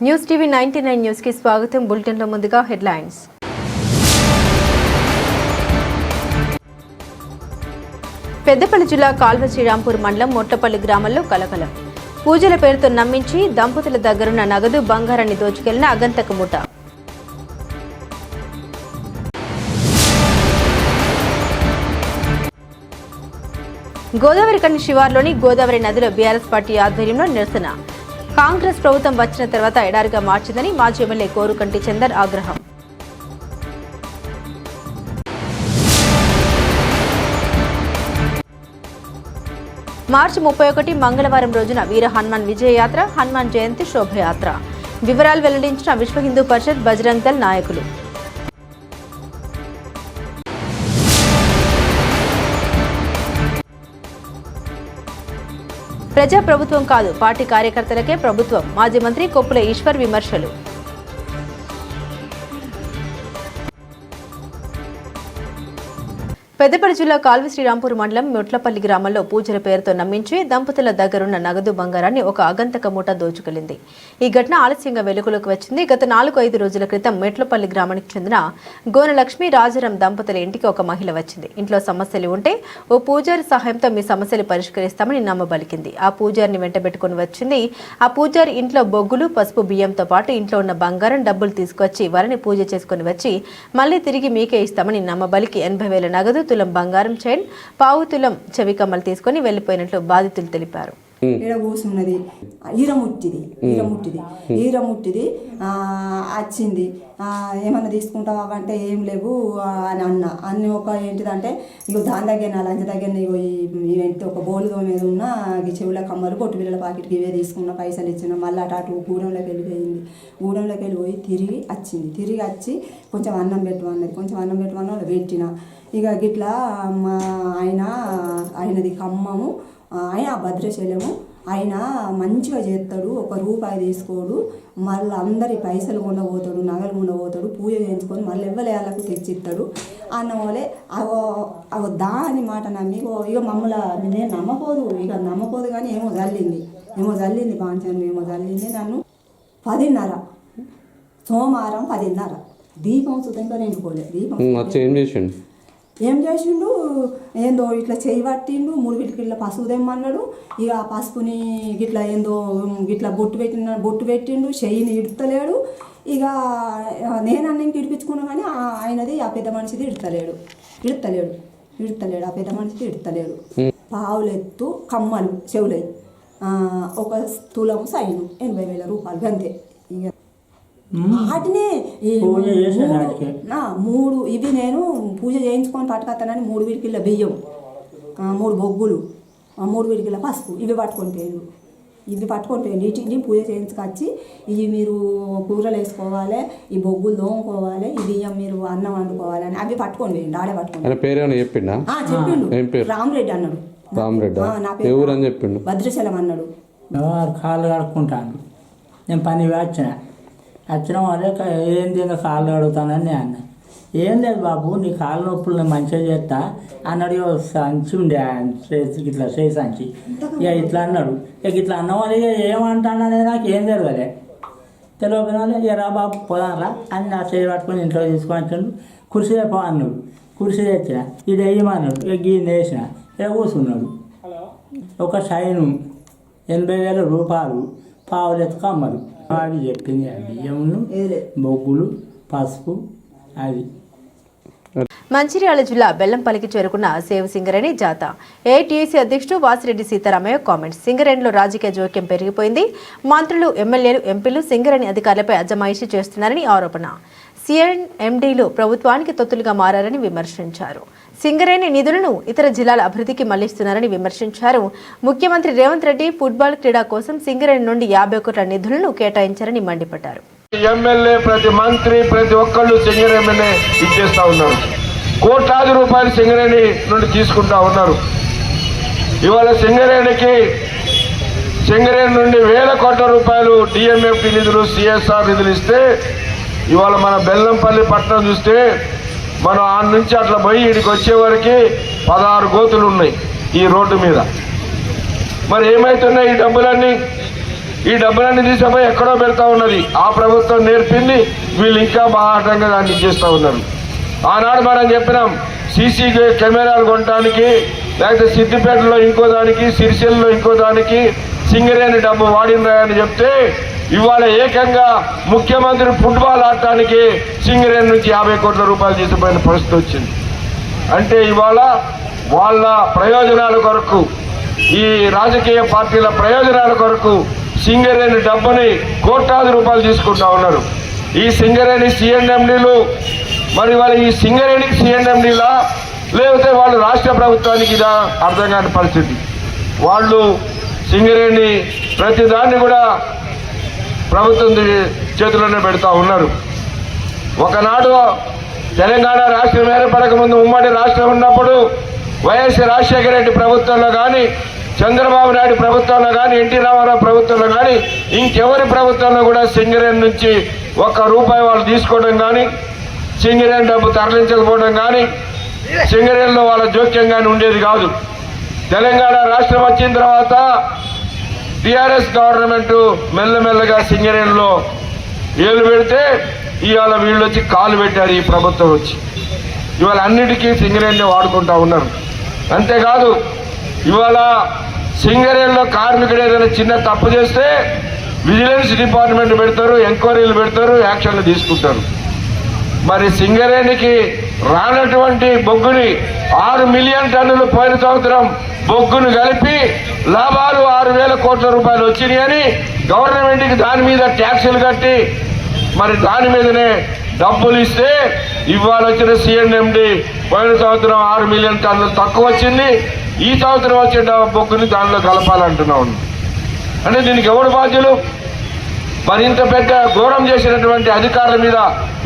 News TV 99 news కి స్వాగతం. Bulletin లో ముందుగా హెడ్లైన్స్. పెద్దపల్లి జిల్లా కాల్వ శ్రీరాంపూర్ మండలం మొట్లపల్లి గ్రామంలో కలకలం. పూజల పేరుతో నమ్మించి దంపతుల దగ్గరున్న నగదు బంగారాన్ని దోచుకెళ్లిన అగంతక ముఠ. గోదావరి కని శివార్లోని గోదావరి నదిలో బీఆర్ఎస్ పార్టీ ఆధ్వర్యంలో నిరసన. కాంగ్రెస్ ప్రభుత్వం వచ్చిన తర్వాత ఎడారిగా మార్చిందని మాజీ ఎమ్మెల్యే కోరుకంటి చందర్ ఆగ్రహం. మార్చి 31 మంగళవారం రోజున వీర హనుమాన్ విజయయాత్ర, హనుమాన్ జయంతి శోభయాత్ర వివరాలు వెల్లడించిన విశ్వ హిందూ పరిషత్, బజరంగ్ దళ్ నాయకులు. ప్రజా ప్రభుత్వం కాదు, పార్టీ కార్యకర్తలకే ప్రభుత్వం. మాజీ మంత్రి కొప్పుల ఈశ్వర్ విమర్శలు. పెద్దపల్లి జిల్లా కాల్వ శ్రీరాంపూర్ మండలం మొట్లపల్లి గ్రామంలో పూజల పేరుతో నమ్మించి దంపతుల దగ్గరున్న నగదు బంగారాన్ని ఒక అగంతక మూట దోచుకెళ్లింది. ఈ ఘటన ఆలస్యంగా వెలుగులోకి వచ్చింది. గత 4-5 రోజుల క్రితం మెట్లపల్లి గ్రామానికి చెందిన గోన లక్ష్మి రాజారాం దంపతుల ఇంటికి ఒక మహిళ వచ్చింది. ఇంట్లో సమస్యలు ఉంటే ఓ పూజారి సహాయంతో మీ సమస్యలు పరిష్కరిస్తామని నమ్మబలికింది. ఆ పూజారిని వెంటబెట్టుకుని వచ్చింది. ఆ పూజారి ఇంట్లో బొగ్గులు, పసుపు, బియ్యంతో పాటు ఇంట్లో ఉన్న బంగారం, డబ్బులు తీసుకొచ్చి వారిని పూజ చేసుకుని వచ్చి మళ్లీ తిరిగి మీకే ఇస్తామని నమ్మబలికి 80,000 నగదు, తులం బంగారం చైన్, పావు తులం చెవి కమ్మలు తీసుకుని వెళ్లిపోయినట్లు బాధితులు తెలిపారు. కూసున్నది ఈరముట్టిది వచ్చింది. ఏమన్నా తీసుకుంటావా అంటే ఏం లేవు అని అన్ని ఒక ఏంటిదంటే ఇగో దాని దగ్గర లంచ దగ్గర ఏంటి ఒక బోలుగా మీద ఉన్న చెవుల కమ్మలు, బొట్టు పిల్లల పాకెట్కి ఇవే తీసుకున్న, పైసలు ఇచ్చిన. మళ్ళీ అటు గూడెంలోకి వెళ్ళిపోయింది. గూడెంలోకి వెళ్ళిపోయి తిరిగి వచ్చింది. తిరిగి వచ్చి కొంచెం అన్నం పెట్టమన్నది. కొంచెం అన్నం పెట్టమన్న వాళ్ళు పెట్టిన. ఇక గిట్లా మా ఆయనది ఖమ్మము, ఆయన భద్రాచలము. ఆయన మంచిగా చేస్తాడు, ₹1 తీసుకోడు, మళ్ళీ అందరి పైసలు ఉండబోతాడు, నగలు ఉండబోతాడు, పూజ చేయించుకొని మళ్ళీ ఎవ్వలేళ్ళకు తెచ్చిస్తాడు అన్న వాళ్ళే అవ దాని మాట నమ్మి ఇక మమ్మల్ని నేను నమ్మపోదు కానీ ఏమో జల్లింది బాంచండి, ఏమో జల్లింది. నన్ను 10:30 సోమవారం 10:30 దీపం సుతంగా నింపుకోలేదు. దీపం ఏం చేసిండు, ఏందో ఇట్లా చేయి పట్టిండు, 3 వీటికిట్లా పసుపు తెమ్మన్నాడు. ఇక ఆ పసుపుని గిట్లా ఏందో గిట్లా బొట్టు పెట్టిండు, చెయ్యిని ఇడతలేడు. ఇక నేనన్న ఇంక ఇడిపించుకున్నా కానీ ఆయనది ఆ పెద్ద మనిషిది ఇడతలేడు. ఆ పెద్ద మనిషిది ఇడతలేడు. పావులెత్తు కమ్మలు చెవులై, 1 తులం సైను, ₹80,000 అంతే. ఇక వాటినే 3 ఇవి నేను పూజ చేయించుకొని పట్టుకొస్తానని 3 వీటికిళ్ళ బియ్యం, 3 బొగ్గులు, 3 వీటికిళ్ళ పసుపు ఇవి పట్టుకొని పోయాను. వీటిని పూజ చేయించుకొచ్చి ఇవి మీరు కూరలు వేసుకోవాలి, ఈ బొగ్గులు దోముకోవాలి, ఈ బియ్యం మీరు అన్నం వండుకోవాలి అని అవి పట్టుకొని పోయిండు. ఆడే పట్టుకొని చెప్పిండు. రామరెడ్డి అన్నాడు. నా పేరు భద్రాచలం అన్నాడు. కాళ్ళు కడుక్కుంటాను, నేను పని వచ్చిన వాళ్ళే ఏంది కాళ్ళు కడుగుతానని నేను అన్నా. ఏం లేదు బాబు, నీ కాళ్ళ నొప్పులు నేను మంచిగా చేస్తా అన్నాడు. సంచి ఉండే ఇట్లా చేయి సంచి, ఇక ఇట్లా అన్నాడు. ఇక ఇట్లా అన్న వాళ్ళు ఇక ఏమంటానని నాకు ఏం తెలియకపోయినా ఇక రా బాబు పోదారా అని నా చేయి పట్టుకొని ఇంట్లో తీసుకొని వచ్చాడు. కుర్చీ పో అన్నాడు. కుర్చీ తెచ్చిన, ఇది వేయమన్నాడు. ఇక గీని వేసిన, ఇక కూర్చున్నాడు. ఒక షైను ₹80,000, పావులెత్తు కమ్మలు అవి చెప్పింది. బియ్యమును, బొగ్గులు, పసుపు అది. మంచిర్యాల జిల్లా బెల్లంపల్లికి చేరుకున్న సేవ్ సింగరేణి జాత. ఏఐటీసీ అధ్యక్షుడు వాసిరెడ్డి సీతారామయ్య కామెంట్స్. సింగరేణిలో రాజకీయ జోక్యం పెరిగిపోయింది. మంత్రులు, ఎమ్మెల్యేలు, ఎంపీలు సింగరేణి అధికారులపై అజమాయిషీ చేస్తున్నారని ఆరోపణ. సిఎన్ఎండీలు ప్రభుత్వానికి తొత్తులుగా మారారని విమర్శించారు. సింగరేణి నిధులను ఇతర జిల్లాల అభివృద్ధికి మళ్లిస్తున్నారని విమర్శించారు. ముఖ్యమంత్రి రేవంత్ రెడ్డి ఫుట్బాల్ క్రీడా కోసం సింగరేణి నుండి 50 కోట్ల నిధులను కేటాయించారని మండిపడ్డారు. ఎమ్మెల్యే, ప్రతి మంత్రి, ప్రతి ఒక్కళ్ళు సింగరేణినే ఇచ్చేస్తా ఉన్నారు. కోట్లాది రూపాయలు సింగరేణి నుండి తీసుకుంటా ఉన్నారు. ఇవాళ సింగరేణి నుండి ₹1,000 కోట్ల డిఎంఎఫ్టి నిధులు, సిఎస్ఆర్ నిధులు ఇస్తే ఇవాళ మన బెల్లంపల్లి పట్టణం చూస్తే మనం ఆ నుంచి అట్లా పోయి ఇక్కడికి వచ్చేవరకు 16 గోతులు ఉన్నాయి ఈ రోడ్డు మీద. మరి ఏమవుతున్నాయి ఈ డబ్బులన్నీ? ఈ డబ్బులన్నీ తీసుకుపోయి ఎక్కడో పెడతా ఉన్నది. ఆ ప్రభుత్వం నేర్పింది, వీళ్ళు ఇంకా బాహాటంగా దాన్ని ఇచ్చేస్తూ ఉన్నారు. ఆనాడు మనం చెప్పినాం సీసీ కెమెరాలు కొనడానికి, లేకపోతే సిద్దిపేటలో ఇంకో దానికి, సిరిసిల్లలో ఇంకో దానికి సింగరేణి డబ్బు వాడినరాయని చెప్తే ఇవాళ ఏకంగా ముఖ్యమంత్రి ఫుట్బాల్ ఆడటానికి సింగరేణి నుంచి 50 కోట్ల రూపాయలు తీసుకుపోయిన పరిస్థితి వచ్చింది. అంటే ఇవాళ వాళ్ళ ప్రయోజనాల కొరకు, ఈ రాజకీయ పార్టీల ప్రయోజనాల కొరకు సింగరేణి డబ్బుని కోట్లాది రూపాయలు తీసుకుంటా ఉన్నారు. ఈ సింగరేణి సిఎండ్ఎండీలు మరి వాళ్ళు ఈ సింగరేణికి సిఎండ్ఎండీలా లేకపోతే వాళ్ళు రాష్ట్ర ప్రభుత్వానికి ఇదా అర్థం కాని పరిస్థితి. వాళ్ళు సింగరేణి ప్రతిదాన్ని కూడా ప్రభుత్వం చేతుల్లోనే పెడతా ఉన్నారు. ఒకనాడు తెలంగాణ రాష్ట్రం ఏర్పడక ముందు ఉమ్మడి రాష్ట్రం ఉన్నప్పుడు వైఎస్ రాజశేఖర రెడ్డి ప్రభుత్వంలో కానీ, చంద్రబాబు నాయుడు ప్రభుత్వంలో కానీ, ఎన్టీ రామారావు ప్రభుత్వంలో కానీ, ఇంకెవరి ప్రభుత్వంలో కూడా సింగరేణి నుంచి ₹1 వాళ్ళు తీసుకోవడం కానీ, సింగరేణి డబ్బు తరలించకపోవడం కానీ, సింగరేణిలో వాళ్ళ జోక్యం కానీ ఉండేది కాదు. తెలంగాణ రాష్ట్రం వచ్చిన తర్వాత టీఆర్ఎస్ గవర్నమెంట్ మెల్లమెల్లగా సింగరేణిలో ఏలు పెడితే ఇవాళ వీళ్ళు వచ్చి కాలు పెట్టారు. ఈ ప్రభుత్వం వచ్చి ఇవాళ అన్నిటికీ సింగరేణిని వాడుకుంటా ఉన్నారు. అంతేకాదు ఇవాళ సింగరేణిలో కార్మికుడు ఏదైనా చిన్న తప్పు చేస్తే విజిలెన్స్ డిపార్ట్మెంట్ పెడతారు, ఎంక్వైరీలు పెడతారు, యాక్షన్లు తీసుకుంటారు. మరి సింగరేణికి రానటువంటి బొగ్గుని 6 మిలియన్ టన్నులు పోయిన సంవత్సరం బొగ్గును కలిపి లాభాలు 6,000 కోట్ల రూపాయలు వచ్చినాయని గవర్నమెంట్కి దాని మీద ట్యాక్సులు కట్టి మరి దాని మీదనే డబ్బులు ఇస్తే ఇవాళ వచ్చిన సిఎండ్ఎండి పోయిన సంవత్సరం 6 మిలియన్ టన్నులు తక్కువ వచ్చింది. ఈ సంవత్సరం వచ్చే బొగ్గుని దానిలో కలపాలంటున్నాం. అంటే దీనికి ఎవరు బాధ్యులు? మరింత పెద్ద ఘోరం చేసినటువంటి అధికారుల మీద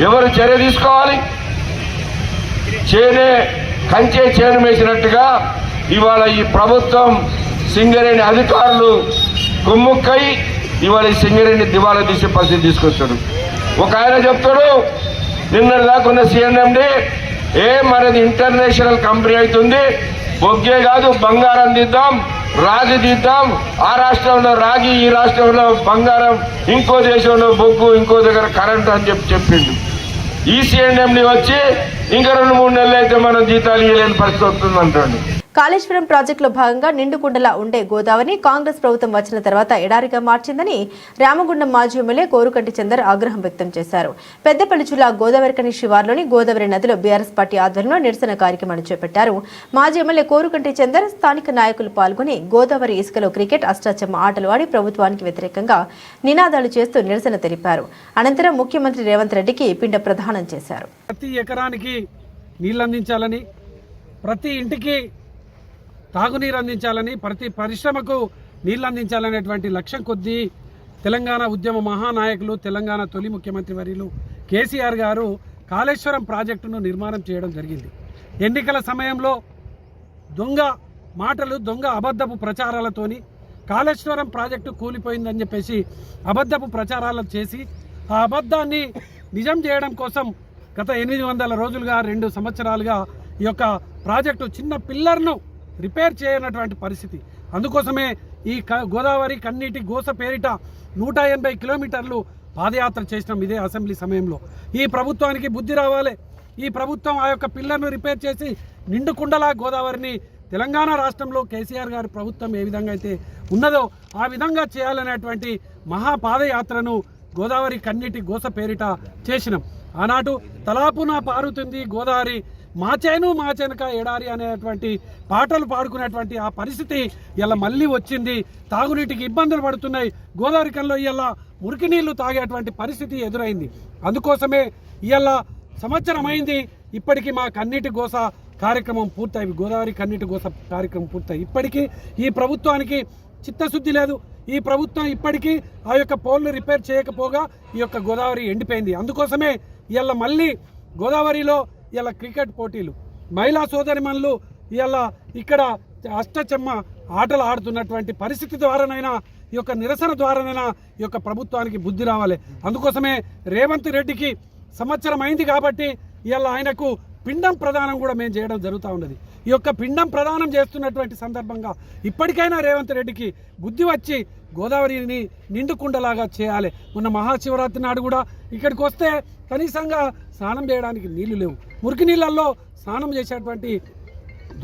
ఎవరు చర్య తీసుకోవాలి? కంచే చేను వేసినట్టుగా ఇవాళ ఈ ప్రభుత్వం సింగరేణి అధికారులు కుమ్ముక్కై ఇవాళ ఈ సింగరేణి దివాలా తీసే పరిస్థితి తీసుకొచ్చాడు. ఒక ఆయన చెప్తాడు, నిన్నటి దాకున్న సిఎండ్ఎండి మనది ఇంటర్నేషనల్ కంపెనీ అవుతుంది, బొగ్గే కాదు బంగారం తీద్దాం, రాగి తీద్దాం, ఆ రాష్ట్రంలో రాగి, ఈ రాష్ట్రంలో బంగారం, ఇంకో దేశంలో బొగ్గు, ఇంకో దగ్గర కరెంట్ అని చెప్పిండు. ఈ సిఎండ్ఎండి వచ్చి ఇంకా 2-3 నెలలు అయితే మనం జీతాలు ఇవ్వలేని పరిస్థితి వస్తుందంటాడు. కాళేశ్వరం ప్రాజెక్టులో భాగంగా నిండుకుండలా ఉండే గోదావరిని కాంగ్రెస్ ప్రభుత్వం వచ్చిన తర్వాత ఎడారిగా మార్చిందని రామగుండం మాజీ ఎమ్మెల్యే కోరుకంటి చందర్ ఆగ్రహం వ్యక్తం చేశారు. పెద్దపల్లి జిల్లా గోదావరికని శివార్లోని గోదావరి నదిలో బీఆర్ఎస్ పార్టీ ఆధ్వర్యంలో నిరసన కార్యక్రమాన్ని చేపట్టారు. మాజీ ఎమ్మెల్యే కోరుకంటి చందర్ స్థానిక నాయకులు పాల్గొని గోదావరి ఇసుకలో క్రికెట్ అష్టాచెమ్మ ఆటలు ఆడి ప్రభుత్వానికి వ్యతిరేకంగా నినాదాలు చేస్తూ నిరసన తెలిపారు. అనంతరం ముఖ్యమంత్రి రేవంత్ రెడ్డికి పిండ ప్రదానం చేశారు. ప్రతి ఎకరానికి నీళ్లు అందించాలని, ప్రతి ఇంటికి తాగునీరు అందించాలని, ప్రతి పరిశ్రమకు నీళ్లు అందించాలనేటువంటి లక్ష్యం కొద్దీ తెలంగాణ ఉద్యమ మహానాయకులు, తెలంగాణ తొలి ముఖ్యమంత్రి వర్యులు కేసీఆర్ గారు కాళేశ్వరం ప్రాజెక్టును నిర్మాణం చేయడం జరిగింది. ఎన్నికల సమయంలో దొంగ మాటలు, దొంగ అబద్ధపు ప్రచారాలతోని కాళేశ్వరం ప్రాజెక్టు కూలిపోయిందని చెప్పేసి అబద్ధపు ప్రచారాలు చేసి ఆ అబద్ధాన్ని నిజం చేయడం కోసం గత 800 రోజులుగా 2 సంవత్సరాలుగా ఈ యొక్క ప్రాజెక్టు చిన్న పిల్లర్ను రిపేర్ చేయనటువంటి పరిస్థితి. అందుకోసమే ఈ గోదావరి కన్నీటి గోస పేరిట 180 కిలోమీటర్లు పాదయాత్ర చేసినాం ఇదే అసెంబ్లీ సమయంలో. ఈ ప్రభుత్వానికి బుద్ధి రావాలి. ఈ ప్రభుత్వం ఆ యొక్క పిల్లర్ను రిపేర్ చేసి నిండుకుండలా గోదావరిని తెలంగాణ రాష్ట్రంలో కేసీఆర్ గారి ప్రభుత్వం ఏ విధంగా అయితే ఉన్నదో ఆ విధంగా చేయాలనేటువంటి మహాపాదయాత్రను గోదావరి కన్నీటి గోస పేరిట చేసినాం. ఆనాడు తలాపున పారుతుంది గోదావరి, మాచేను మాచెనక ఎడారి అనేటువంటి పాటలు పాడుకునేటువంటి ఆ పరిస్థితి ఇలా మళ్ళీ వచ్చింది. తాగునీటికి ఇబ్బందులు పడుతున్నాయి. గోదావరి కల్లో ఇలా మురికి నీళ్లు తాగేటువంటి పరిస్థితి ఎదురైంది. అందుకోసమే ఇలా సంవత్సరం అయింది, ఇప్పటికీ మా కన్నీటి గోస కార్యక్రమం పూర్తయి, గోదావరి కన్నీటి గోస కార్యక్రమం పూర్తయి. ఇప్పటికీ ఈ ప్రభుత్వానికి చిత్తశుద్ధి లేదు. ఈ ప్రభుత్వం ఇప్పటికీ ఆ యొక్క పోల్ను రిపేర్ చేయకపోగా ఈ యొక్క గోదావరి ఎండిపోయింది. అందుకోసమే ఇలా మళ్ళీ గోదావరిలో ఇలా క్రికెట్ పోటీలు, మహిళా సోదరిమణులు ఇలా ఇక్కడ అష్టచెమ్మ ఆటలు ఆడుతున్నటువంటి పరిస్థితి ద్వారానైనా, ఈ యొక్క నిరసన ద్వారానైనా ఈ యొక్క ప్రభుత్వానికి బుద్ధి రావాలి. అందుకోసమే రేవంత్ రెడ్డికి సంవత్సరం అయింది కాబట్టి ఇలా ఆయనకు పిండం ప్రదానం కూడా మేము చేయడం జరుగుతూ ఉన్నది. ఈ యొక్క పిండం ప్రదానం చేస్తున్నటువంటి సందర్భంగా ఇప్పటికైనా రేవంత్ రెడ్డికి బుద్ధి వచ్చి గోదావరిని నిండుకుండలాగా చేయాలి. మొన్న మహాశివరాత్రి నాడు కూడా ఇక్కడికి వస్తే కనీసంగా స్నానం చేయడానికి నీళ్లు లేవు. మురికి నీళ్ళల్లో స్నానం చేసేటువంటి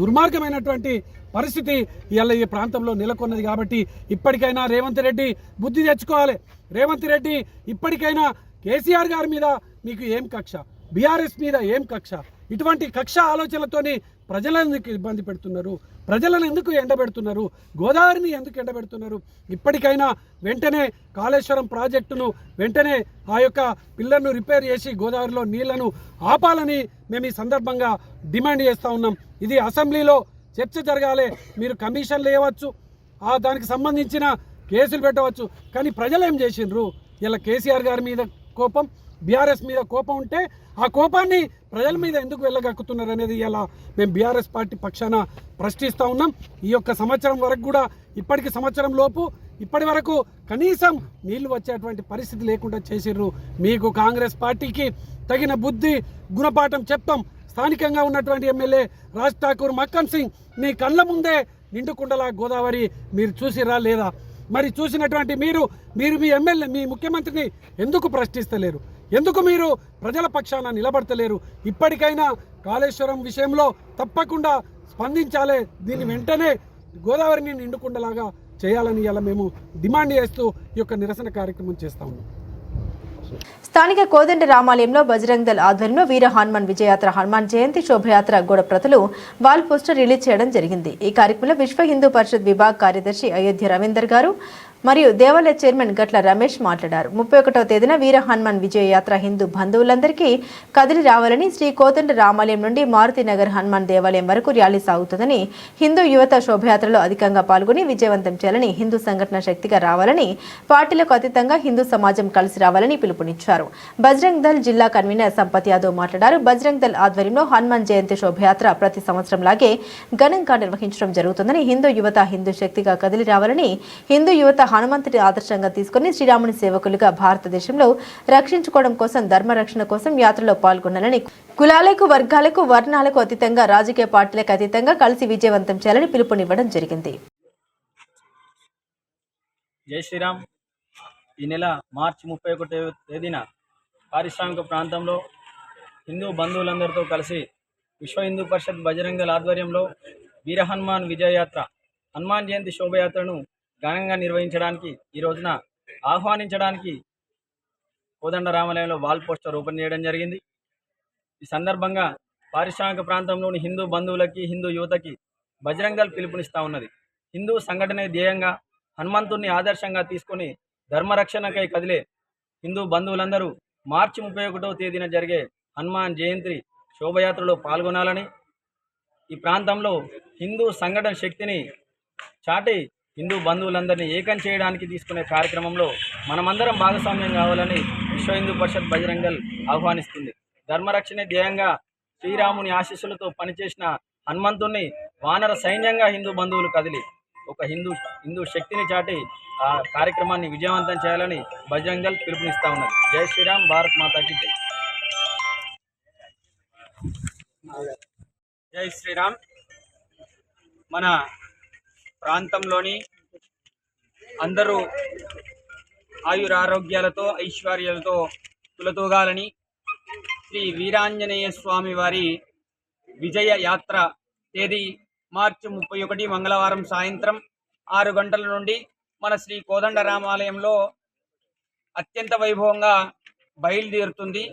దుర్మార్గమైనటువంటి పరిస్థితి ఇవాళ ఈ ప్రాంతంలో నెలకొన్నది. కాబట్టి ఇప్పటికైనా రేవంత్ రెడ్డి బుద్ధి తెచ్చుకోవాలి. రేవంత్ రెడ్డి ఇప్పటికైనా కేసీఆర్ గారి మీద మీకు ఏం కక్ష, బీఆర్ఎస్ మీద ఏం కక్ష? ఇటువంటి కక్ష ఆలోచనలతోని ప్రజలను ఎందుకు ఇబ్బంది పెడుతున్నారు? ప్రజలను ఎందుకు ఎండబెడుతున్నారు? గోదావరిని ఎందుకు ఎండబెడుతున్నారు? ఇప్పటికైనా వెంటనే కాళేశ్వరం ప్రాజెక్టును వెంటనే ఆ యొక్క పిల్లర్ను రిపేర్ చేసి గోదావరిలో నీళ్లను ఆపాలని మేము ఈ సందర్భంగా డిమాండ్ చేస్తూ ఉన్నాం. ఇది అసెంబ్లీలో చర్చ జరగాలి. మీరు కమిషన్లు వేయవచ్చు, దానికి సంబంధించిన కేసులు పెట్టవచ్చు, కానీ ప్రజలు ఏం చేసిండ్రు? ఇలా కేసీఆర్ గారి మీద కోపం, బీఆర్ఎస్ మీద కోపం ఉంటే ఆ కోపాన్ని ప్రజల మీద ఎందుకు వెళ్ళగక్కుతున్నారు అనేది ఇలా మేము బీఆర్ఎస్ పార్టీ పక్షాన ప్రశ్నిస్తూ ఉన్నాం. ఈ యొక్క సంవత్సరం వరకు కూడా ఇప్పటికి సంవత్సరం లోపు ఇప్పటి వరకు కనీసం నీళ్లు వచ్చేటువంటి పరిస్థితి లేకుండా చేసిర్రు. మీకు కాంగ్రెస్ పార్టీకి తగిన బుద్ధి గుణపాఠం చెప్తాం. స్థానికంగా ఉన్నటువంటి ఎమ్మెల్యే రాజ్ ఠాకూర్ మక్కన్ సింగ్ మీ కళ్ళ ముందే నిండుకుండలా గోదావరి మీరు చూసిరా లేదా? మరి చూసినటువంటి మీరు మీ ఎమ్మెల్యే మీ ముఖ్యమంత్రిని ఎందుకు ప్రశ్నిస్తలేరు? ఎందుకు మీరు ప్రజల పక్షాన నిలబడతలేరు? ఇప్పటికైనా కాళేశ్వరం విషయంలో తప్పకుండా స్పందించాలి. దీన్ని వెంటనే గోదావరిని నిండుకుండలాగా చేయాలని ఇలా మేము డిమాండ్ చేస్తూ ఈ యొక్క నిరసన కార్యక్రమం చేస్తా ఉన్నాం. స్థానిక కోదండ రామాలయంలో బజరంగ్ దళ్ ఆధ్వర్యంలో వీర హనుమాన్ విజయయాత్ర హనుమాన్ జయంతి శోభయాత్ర గోడ ప్రతులు వాల్ పోస్టర్ రిలీజ్ చేయడం జరిగింది. ఈ కార్యక్రమంలో విశ్వ హిందూ పరిషత్ విభాగ్ కార్యదర్శి అయోధ్య రవీందర్ గారు మరియు దేవాలయ చైర్మన్ గట్ల రమేష్ మాట్లాడారు. 31వ తేదీన వీర హనుమాన్ విజయయాత్ర హిందూ బంధువులందరికీ కదిలి రావాలని, శ్రీ కోదండ రామాలయం నుండి మారుతినగర్ హనుమాన్ దేవాలయం వరకు ర్యాలీ సాగుతుందని, హిందూ యువత శోభయాత్రలో అధికంగా పాల్గొని విజయవంతం చేయాలని, హిందూ సంఘటన శక్తిగా రావాలని, పార్టీలకు అతీతంగా హిందూ సమాజం కలిసి రావాలని పిలుపునిచ్చారు. బజరంగ్ దళ్ జిల్లా కన్వీనర్ సంపత్ యాదవ్ మాట్లాడారు. బజరంగ్ దళ్ ఆధ్వర్యంలో హనుమాన్ జయంతి శోభయాత్ర ప్రతి సంవత్సరం లాగే ఘనంగా నిర్వహించడం జరుగుతుందని, హిందూ యువత హిందూ శక్తిగా కదిలి రావాలని, హిందూ యువత హనుమంతుడి ఆదర్శంగా తీసుకుని శ్రీరాముని సేవకులుగా భారతదేశంలో రక్షించుకోవడం కోసం, ధర్మరక్షణ కోసం యాత్రలో పాల్గొనాలని, కులాలకు వర్గాలకు వర్ణాలకు అతీతంగా రాజకీయ పార్టీలకు అతీతంగా కలిసి విజయవంతం చేయాలని పిలుపునివ్వడం జరిగింది. జై శ్రీరామ్. ఈ నెల మార్చి 31వ తేదీన పారిశ్రామిక ప్రాంతంలో హిందూ బంధువులందరితో కలిసి విశ్వ హిందూ పరిషత్ బజరంగ్ దళ్ ఆధ్వర్యంలో వీర హనుమాన్ విజయయాత్ర హనుమాన్ జయంతి శోభయాత్రను ఘనంగా నిర్వహించడానికి ఈ రోజున ఆహ్వానించడానికి కోదండ రామాలయంలో వాల్ పోస్టర్ ఓపెన్ చేయడం జరిగింది. ఈ సందర్భంగా పారిశ్రామిక ప్రాంతంలోని హిందూ బంధువులకి హిందూ యువతకి బజరంగ్ దళ్ పిలుపునిస్తూ ఉన్నది. హిందూ సంఘటన ధ్యేయంగా హనుమంతుడిని ఆదర్శంగా తీసుకొని ధర్మరక్షణకై కదిలే హిందూ బంధువులందరూ మార్చి 31వ తేదీన జరిగే హనుమాన్ జయంతి శోభయాత్రలో పాల్గొనాలని, ఈ ప్రాంతంలో హిందూ సంఘటన శక్తిని చాటి హిందూ బంధువులందరినీ ఏకం చేయడానికి తీసుకునే కార్యక్రమంలో మనమందరం భాగస్వామ్యం కావాలని విశ్వ హిందూ పరిషత్ బజరంగ్ దళ్ ఆహ్వానిస్తుంది. ధర్మరక్షణ ధ్యేయంగా శ్రీరాముని ఆశీస్సులతో పనిచేసిన హనుమంతుణ్ణి వానర సైన్యంగా హిందూ బంధువులు కదిలి ఒక హిందూ శక్తిని చాటి ఆ కార్యక్రమాన్ని విజయవంతం చేయాలని బజరంగ్ దళ్ పిలుపునిస్తా ఉన్నది. జై శ్రీరామ్. భారత్ మాతాకి జై. జై శ్రీరామ్. మన ప్రాంతంలోని అందరూ ఆయురారోగ్యాలతో ఐశ్వర్యాలతో తులతూగాలని శ్రీ వీరాంజనేయ స్వామి వారి విజయ యాత్ర తేదీ మార్చి 31 మంగళవారం సాయంత్రం 6 గంటల నుండి మన శ్రీ కోదండ రామాలయంలో అత్యంత వైభవంగా బయలుదేరుతుంది.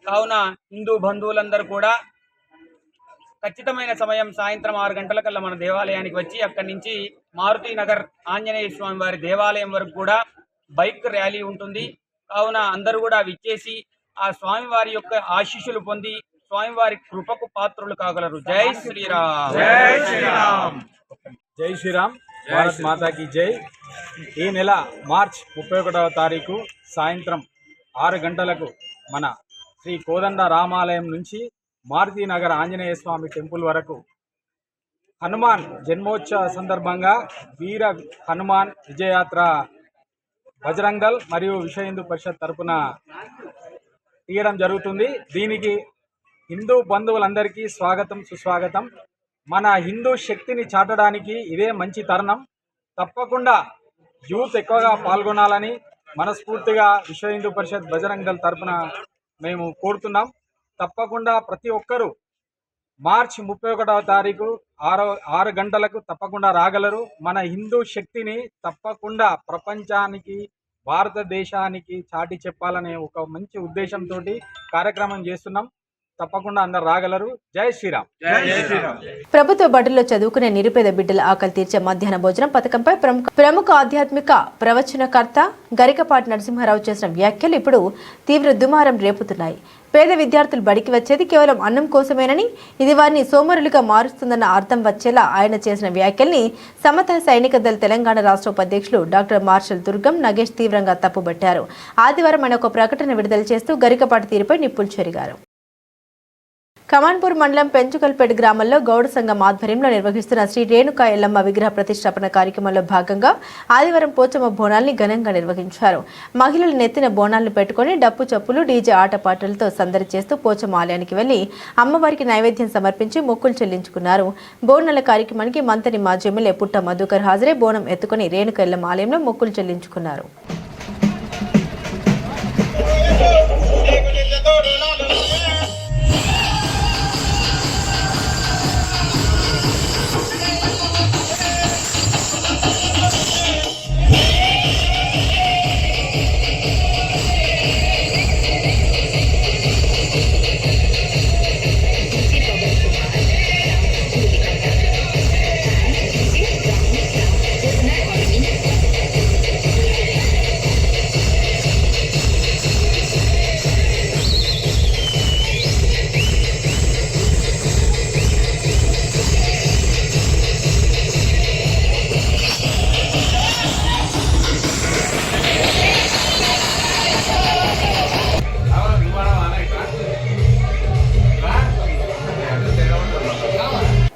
కావున హిందూ బంధువులందరూ కూడా ఖచ్చితమైన సమయం సాయంత్రం 6 గంటలకల్లా మన దేవాలయానికి వచ్చి అక్కడి నుంచి మారుతి నగర్ ఆంజనేయ స్వామి వారి దేవాలయం వరకు కూడా బైక్ ర్యాలీ ఉంటుంది. కావున అందరూ కూడా విచ్చేసి ఆ స్వామి వారి యొక్క ఆశీస్సులు పొంది స్వామివారి కృపకు పాత్రులు కాగలరు. జై శ్రీరామ్. జై శ్రీరామ్. జై శ్రీరామ్. భారత్ మాతాకి జై. ఈ నెల మార్చ్ 31వ తారీఖు సాయంత్రం 6 గంటలకు మన శ్రీ కోదండ రామాలయం నుంచి మారుతినగర్ ఆంజనేయ స్వామి టెంపుల్ వరకు హనుమాన్ జన్మోత్సవ సందర్భంగా వీర హనుమాన్ విజయయాత్ర బజరంగ్ దళ్ మరియు విశ్వ హిందూ పరిషత్ తరపున తీయడం జరుగుతుంది. దీనికి హిందూ బంధువులందరికీ స్వాగతం సుస్వాగతం. మన హిందూ శక్తిని చాటడానికి ఇదే మంచి తరుణం. తప్పకుండా యూత్ ఎక్కువగా పాల్గొనాలని మనస్ఫూర్తిగా విశ్వ హిందూ పరిషత్ బజరంగ్ దళ్ తరపున మేము కోరుతున్నాం. తప్పకుండా ప్రతి ఒక్కరూ మార్చి 31వ తారీఖు 6 గంటలకు తప్పకుండా రాగలరు. మన హిందూ శక్తిని తప్పకుండా ప్రపంచానికి, భారతదేశానికి చాటి చెప్పాలనే ఒక మంచి ఉద్దేశంతో కార్యక్రమం చేస్తున్నాం. తప్పకుండా అందరు రాగలరు. జై శ్రీరామ్. ప్రభుత్వ బడుల్లో చదువుకునే నిరుపేద బిడ్డల ఆకలి తీర్చే మధ్యాహ్న భోజనం పథకంపై ప్రముఖ ఆధ్యాత్మిక ప్రవచనకర్త గరికపాటి నరసింహారావు చేసిన వ్యాఖ్యలు ఇప్పుడు తీవ్ర దుమారం రేపుతున్నాయి. పేద విద్యార్థులు బడికి వచ్చేది కేవలం అన్నం కోసమేనని, ఇది వారిని సోమరులుగా మారుస్తుందన్న అర్థం వచ్చేలా ఆయన చేసిన వ్యాఖ్యల్ని సమత సైనిక దళ తెలంగాణ రాష్ట్ర ఉపాధ్యక్షులు డాక్టర్ మార్షల్ దుర్గం నగేష్ తీవ్రంగా తప్పుబట్టారు. ఆదివారం ఆయన ఒక ప్రకటన విడుదల చేస్తూ గరికపాటి తీరుపై నిప్పులు చెరిగారు. కమాన్పూర్ మండలం పెంచుకల్పేట గ్రామంలో గౌడ సంఘం ఆధ్వర్యంలో నిర్వహిస్తున్న శ్రీ రేణుకా ఎల్లమ్మ విగ్రహ ప్రతిష్టాపన కార్యక్రమంలో భాగంగా ఆదివారం పోచమ్మ బోనాల్ని ఘనంగా నిర్వహించారు. మహిళలు నెత్తిన బోనాలను పెట్టుకుని డప్పు చప్పులు, డీజే ఆటపాటలతో సందడి చేస్తూ పోచమ్మ ఆలయానికి వెళ్లి అమ్మవారికి నైవేద్యం సమర్పించి మొక్కులు చెల్లించుకున్నారు. బోనాల కార్యక్రమానికి మంత్రి మాజీ ఎమ్మెల్యే పుట్ట మధుకర్ హాజరై బోనం ఎత్తుకుని రేణుకా ఎల్లమ్మ ఆలయంలో మొక్కులు చెల్లించుకున్నారు.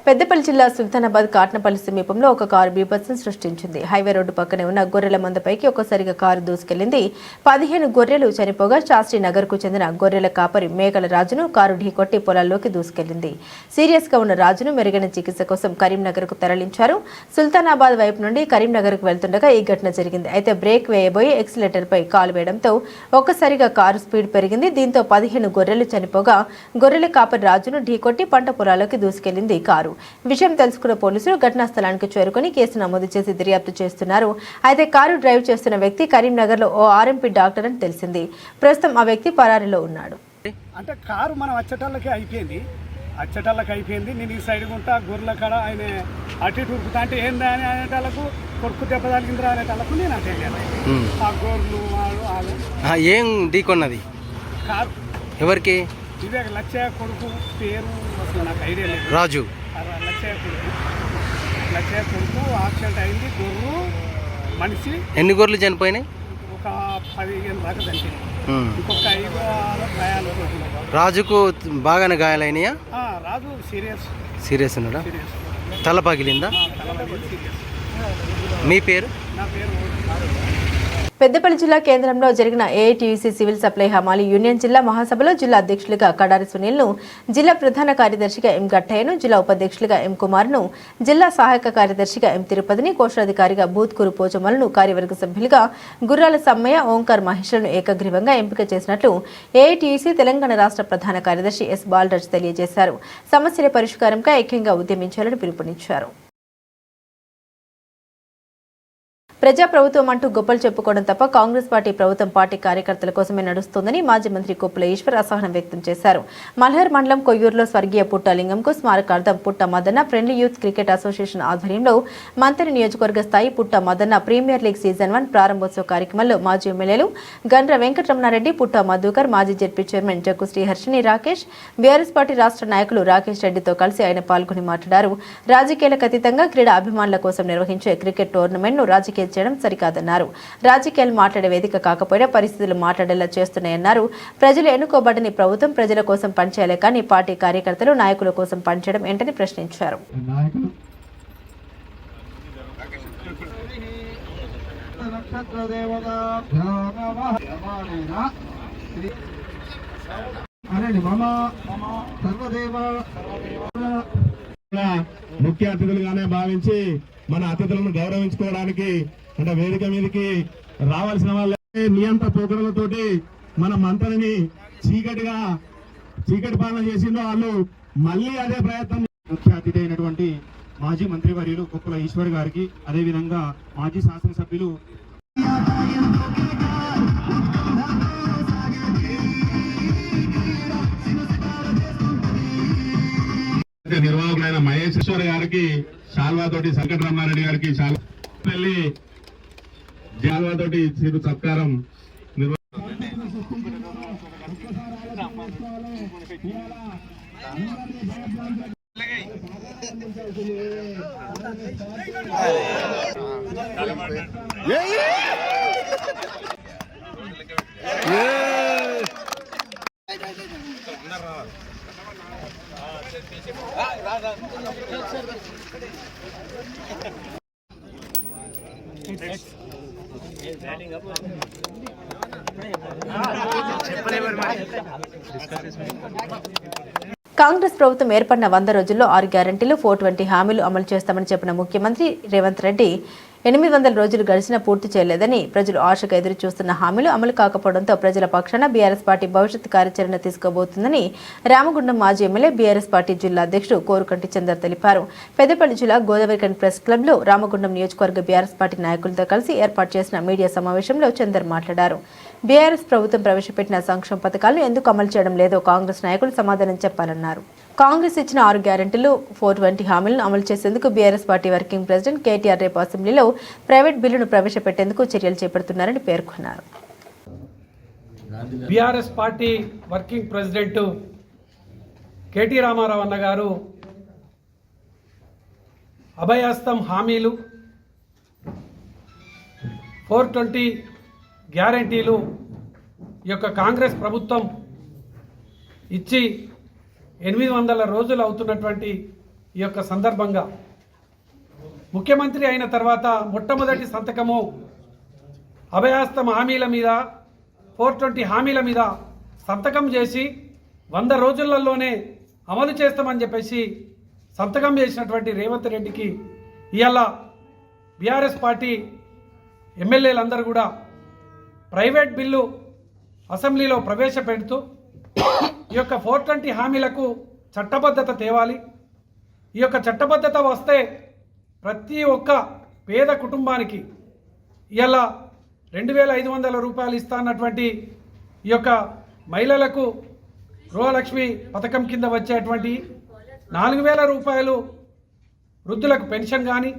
పెద్దపల్లి జిల్లా సుల్తానాబాద్ కాట్నపల్లి సమీపంలో ఒక కారు బీభత్సం సృష్టించింది. హైవే రోడ్డు పక్కనే ఉన్న గొర్రెల మందపైకి ఒక్కసారిగా కారు దూసుకెళ్లింది. 15 గొర్రెలు చనిపోగా శాస్త్రి నగర్ కు చెందిన గొర్రెల కాపరి మేకల రాజును కారు ఢీకొట్టి పొలాల్లోకి దూసుకెళ్లింది. సీరియస్ గా ఉన్న రాజును మెరుగైన చికిత్స కోసం కరీంనగర్ కు తరలించారు. సుల్తానాబాద్ వైపు నుండి కరీంనగర్ కు వెళ్తుండగా ఈ ఘటన జరిగింది. అయితే బ్రేక్ వేయబోయి ఎక్సిలేటర్ పై కాలు వేయడంతో ఒక్కసారిగా కారు స్పీడ్ పెరిగింది. దీంతో 15 గొర్రెలు చనిపోగా గొర్రెల కాపరి రాజును ఢీకొట్టి పంట పొలాల్లోకి దూసుకెళ్లింది కారు. విషయం తెలుసుకున్న పోలీసులు ఘటనా స్థలానికి చేరుకుని కేసు నమోదు చేసి దర్యాప్తు చేస్తున్నారు. అయితే కారు డ్రైవ్ చేస్తున్న వ్యక్తి కరీంనగర్ లో ఓ ఆర్ఎంపీ డాక్టర్ అని తెలిసింది. ప్రస్తుతం ఆ వ్యక్తి పరారీలో ఉన్నాడు. అంటే కారు మనం అచ్చటాలకి అయిపోయింది. నేను ఈ సైడ్ ఉంటా గొర్రెల కాడ ఆయన అటు ఇటు ఉరుకుతా అంటే ఏందా అని అనేటాలకు కొడుకు దెబ్బ తగిలిందిరా అనేటాలకు నేను అటే ఆ గొర్రెలు ఏం ఢీకొన్నది కారు ఎవరికి? ఇదే లచ్చయ్య కొడుకు పేరు అసలు నాకు ఐడియా లేదు. రాజు లచ్చయ్య కొడుకు యాక్సిడెంట్ అయింది. గొర్రెలు మనిషి. ఎన్ని గొర్రెలు చనిపోయినాయి? ఒక 15 దాకా చనిపోయింది. ఇంకొక 5-6 గాయాలు. రాజుకు బాగానే గాయాలైనాయా? రాజు సీరియస్ ఉన్నాడా? తల పగిలిందా? మీ పేరు? నా పేరు పెద్దపల్లి జిల్లా కేంద్రంలో జరిగిన ఏఐటీయూసీ సివిల్ సప్లై హమాలి యూనియన్ జిల్లా మహాసభలో జిల్లా అధ్యక్షులుగా కడారి సునీల్ను, జిల్లా ప్రధాన కార్యదర్శిగా ఎం గట్టయ్యను, జిల్లా ఉపాధ్యక్షులుగా ఎం కుమార్ను, జిల్లా సహాయక కార్యదర్శిగా ఎం తిరుపతిని, కోశాధికారిగా బూత్కూరు పోచమ్మలను, కార్యవర్గ సభ్యులుగా గుర్రాల సమ్మయ్య, ఓంకార్ మహేష్లను ఏకగ్రీవంగా ఎంపిక చేసినట్లు ఏఐటీయూసీ తెలంగాణ రాష్ట్ర ప్రధాన కార్యదర్శి ఎస్ బాలరాజ్ తెలియజేశారు. సమస్యల పరిష్కారంపై ఐక్యంగా ఉద్యమించాలని పిలుపునిచ్చారు. ప్రజాప్రభుత్వం అంటూ గొప్పలు చెప్పుకోవడం తప్ప కాంగ్రెస్ ప్రభుత్వం పార్టీ కార్యకర్తల కోసమే నడుస్తోందని మాజీ మంత్రి కొప్పుల ఈశ్వర్ అసహనం వ్యక్తం చేశారు. మల్హర్ మండలం కొయ్యూరులో స్వర్గీయ పుట్టలింగంకు స్మారకార్థం పుట్ట Madanna friendly youth cricket association ఆధ్వర్యంలో మంత్రి నియోజకవర్గ స్థాయి పుట్ట మదన్న ప్రీమియర్ లీగ్ సీజన్ 1 ప్రారంభోత్సవ కార్యక్రమంలో మాజీ ఎమ్మెల్యేలు గండ్ర వెంకటరమణారెడ్డి, పుట్ట మధుకర్, మాజీ ZP chairman Jaggu Sriharshini Rakesh, BRS party రాష్ట్ర నాయకులు రాకేష్ రెడ్డితో కలిసి ఆయన పాల్గొని మాట్లాడారు. రాజకీయాలకు అతీతంగా క్రీడా అభిమానుల కోసం నిర్వహించే క్రికెట్ టోర్నమెంట్ను రాజకీయ చేయడం సరికాదన్నారు. రాజకీయాలు మాట్లాడే వేదిక కాకపోయినా పరిస్థితులు మాట్లాడేలా చేస్తున్నాయన్నారు. ప్రజలు ఎన్నుకోబడని ప్రభుత్వం ప్రజల కోసం పనిచేయాలి కానీ పార్టీ కార్యకర్తలు నాయకుల కోసం పనిచేయడం ఏంటని ప్రశ్నించారు. ముఖ్య అతిథులుగానే భావించి మన అతిథులను గౌరవించుకోవడానికి అంటే వేదిక మీదకి రావాల్సిన వాళ్ళే నియంత్ర పోకడలతోటి మన మంత్రిని చీకటి పాలన చేసిందో వాళ్ళు మళ్ళీ అదే ప్రయత్నం. ముఖ్య అతిథి అయినటువంటి మాజీ మంత్రివర్యులు కుక్కల ఈశ్వర్ గారికి, అదేవిధంగా మాజీ శాసనసభ్యులు నిర్వాహకులైన మహేశ్వర్ గారికి, శాల్వాతోటి సంకటరమణారెడ్డి గారికి వెళ్ళి శాల్వాతోటి చిరు సత్కారం కాంగ్రెస్ ప్రభుత్వం ఏర్పడిన 100 రోజుల్లో 6 గ్యారంటీలు 420 హామీలు అమలు చేస్తామని చెప్పిన ముఖ్యమంత్రి రేవంత్ రెడ్డి 800 రోజులు గడిచినా పూర్తి చేయలేదని, ప్రజలు ఆశగా ఎదురు చూస్తున్న హామీలు అమలు కాకపోవడంతో ప్రజల పక్షాన బీఆర్ఎస్ పార్టీ భవిష్యత్ కార్యాచరణ తీసుకోబోతుందని రామగుండం మాజీ ఎమ్మెల్యే బీఆర్ఎస్ పార్టీ జిల్లా అధ్యక్షుడు కోరుకంటి చందర్ తెలిపారు. పెద్దపల్లి జిల్లా గోదావరిఖని ప్రెస్ క్లబ్లో రామగుండం నియోజకవర్గ బీఆర్ఎస్ పార్టీ నాయకులతో కలిసి ఏర్పాటు చేసిన మీడియా సమావేశంలో చందర్ మాట్లాడారు. బీఆర్ఎస్ ప్రభుత్వం ప్రవేశపెట్టిన సంక్షేమ పథకాలను ఎందుకు అమలు చేయడం లేదో కాంగ్రెస్ నాయకులు సమాధానం చెప్పాలన్నారు. కాంగ్రెస్ ఇచ్చిన 6 గ్యారంటీలు 420 హామీలను అమలు చేసేందుకు BRS party working president KTR రేపు అసెంబ్లీలో ప్రైవేట్ బిల్లును ప్రవేశపెట్టేందుకు చర్యలు చేపడుతున్నారని పేర్కొన్నారు. BRS party working president KT Ramarao అన్న గారు అభయహస్తం హామీలు 420 గ్యారంటీలు ఈ యొక్క కాంగ్రెస్ ప్రభుత్వం ఇచ్చి 800 రోజులు అవుతున్నటువంటి ఈ యొక్క సందర్భంగా ముఖ్యమంత్రి అయిన తర్వాత మొట్టమొదటి సంతకము అభయహస్తం హామీల మీద 420 హామీల మీద సంతకం చేసి 100 రోజులలోనే అమలు చేస్తామని చెప్పేసి సంతకం చేసినటువంటి రేవంత్ రెడ్డికి ఇవాళ బీఆర్ఎస్ పార్టీ ఎమ్మెల్యేలందరూ కూడా ప్రైవేట్ బిల్లు అసెంబ్లీలో ప్రవేశపెడుతూ ఈ యొక్క 420 హామీలకు చట్టబద్ధత తేవాలి. ఈ యొక్క చట్టబద్ధత వస్తే ప్రతి ఒక్క పేద కుటుంబానికి ఇలా 2500 రూపాయలు ఇస్తానటువంటి ఈ యొక్క మహిళలకు గృహలక్ష్మి పథకం కింద వచ్చేటువంటి 4000 రూపాయలు వృద్ధులకు పెన్షన్ కానీ,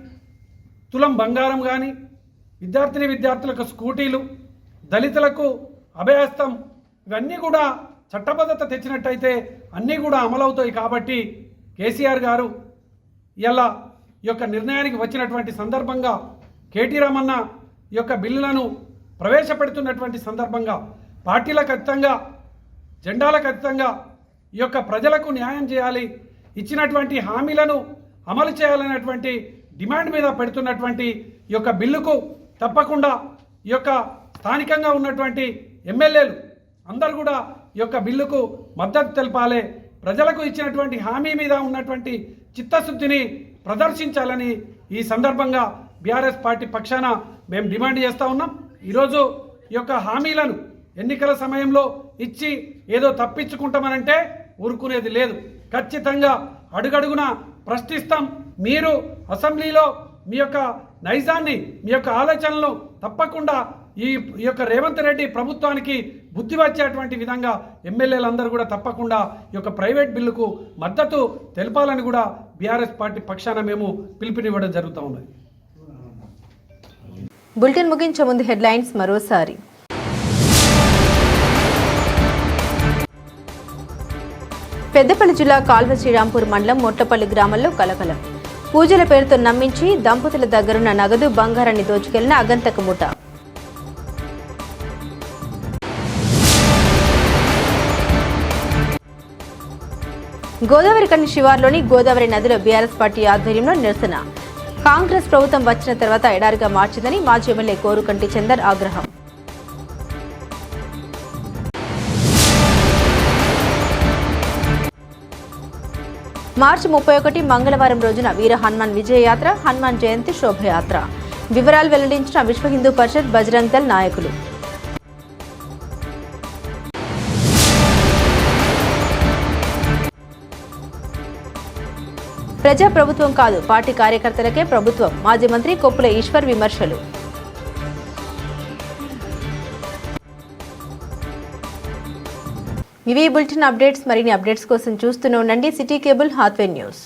తులం బంగారం కానీ, విద్యార్థులకు స్కూటీలు, దళితులకు అభయహస్తం, ఇవన్నీ కూడా చట్టబద్ధత తెచ్చినట్టయితే అన్నీ కూడా అమలవుతాయి. కాబట్టి కేసీఆర్ గారు ఇలా ఈ యొక్క నిర్ణయానికి వచ్చినటువంటి సందర్భంగా కేటీ రామన్న ఈ యొక్క బిల్లులను ప్రవేశపెడుతున్నటువంటి సందర్భంగా పార్టీలకు అతీతంగా, జెండాలకు అతీతంగా ఈ యొక్క ప్రజలకు న్యాయం చేయాలి, ఇచ్చినటువంటి హామీలను అమలు చేయాలనేటువంటి డిమాండ్ మీద పెడుతున్నటువంటి ఈ యొక్క బిల్లుకు తప్పకుండా ఈ యొక్క స్థానికంగా ఉన్నటువంటి ఎమ్మెల్యేలు అందరూ కూడా ఈ యొక్క బిల్లుకు మద్దతు తెలపాలి. ప్రజలకు ఇచ్చినటువంటి హామీ మీద ఉన్నటువంటి చిత్తశుద్ధిని ప్రదర్శించాలని ఈ సందర్భంగా బీఆర్ఎస్ పార్టీ పక్షాన మేము డిమాండ్ చేస్తూ ఉన్నాం. ఈరోజు ఈ యొక్క హామీలను ఎన్నికల సమయంలో ఇచ్చి ఏదో తప్పించుకుంటామనంటే ఊరుకునేది లేదు. ఖచ్చితంగా అడుగడుగున ప్రశ్నిస్తాం. మీరు అసెంబ్లీలో మీ యొక్క నైజాన్ని, మీ యొక్క ఆలోచనలు తప్పకుండా ఈ యొక్క రేవంత్ రెడ్డి ప్రభుత్వానికి బుద్ధి వచ్చేటువంటి విధంగా ఎమ్మెల్యేలందరూ కూడా తప్పకుండా ఈ యొక్క ప్రైవేట్ బిల్లుకు మద్దతు తెలపాలని కూడా బీఆర్ఎస్ పార్టీ పక్షాన మేము పిలుపునివ్వడం జరుగుతూ ఉన్నది. బులెటిన్ ముగించే ముందు హెడ్లైన్స్ మరోసారి. పెద్దపల్లి జిల్లా కాల్వ శ్రీరాంపూర్ మండలం మొట్లపల్లి గ్రామంలో కలకలం. పూజల పేరుతో నమ్మించి దంపతుల దగ్గరున్న నగదు బంగారాన్ని దోచుకెళ్లిన అగంతక ముఠ. గోదావరిఖని శివార్లోని గోదావరి నదిలో బీఆర్ఎస్ పార్టీ ఆధ్వర్యంలో నిరసన. కాంగ్రెస్ ప్రభుత్వం వచ్చిన తర్వాత ఎడారిగా మార్చిందని మాజీ ఎమ్మెల్యే కోరుకంటి చందర్ ఆగ్రహం. మార్చి 31 మంగళవారం రోజున వీర హనుమాన్ విజయయాత్ర, హనుమాన్ జయంతి శోభయాత్ర. వివరాలు వెల్లడించిన విశ్వ హిందూ పరిషత్ బజరంగ్ దళ్ నాయకులు. ప్రజా ప్రభుత్వం కాదు, పార్టీ కార్యకర్తలకే ప్రభుత్వం. మాజీ మంత్రి కొప్పుల ఈశ్వర్ విమర్శలు. ఇవి బులెటిన్ అప్డేట్స్. మరిన్ని అప్డేట్స్ కోసం చూస్తూనే ఉండండి సిటీ కేబుల్ హాత్వే న్యూస్.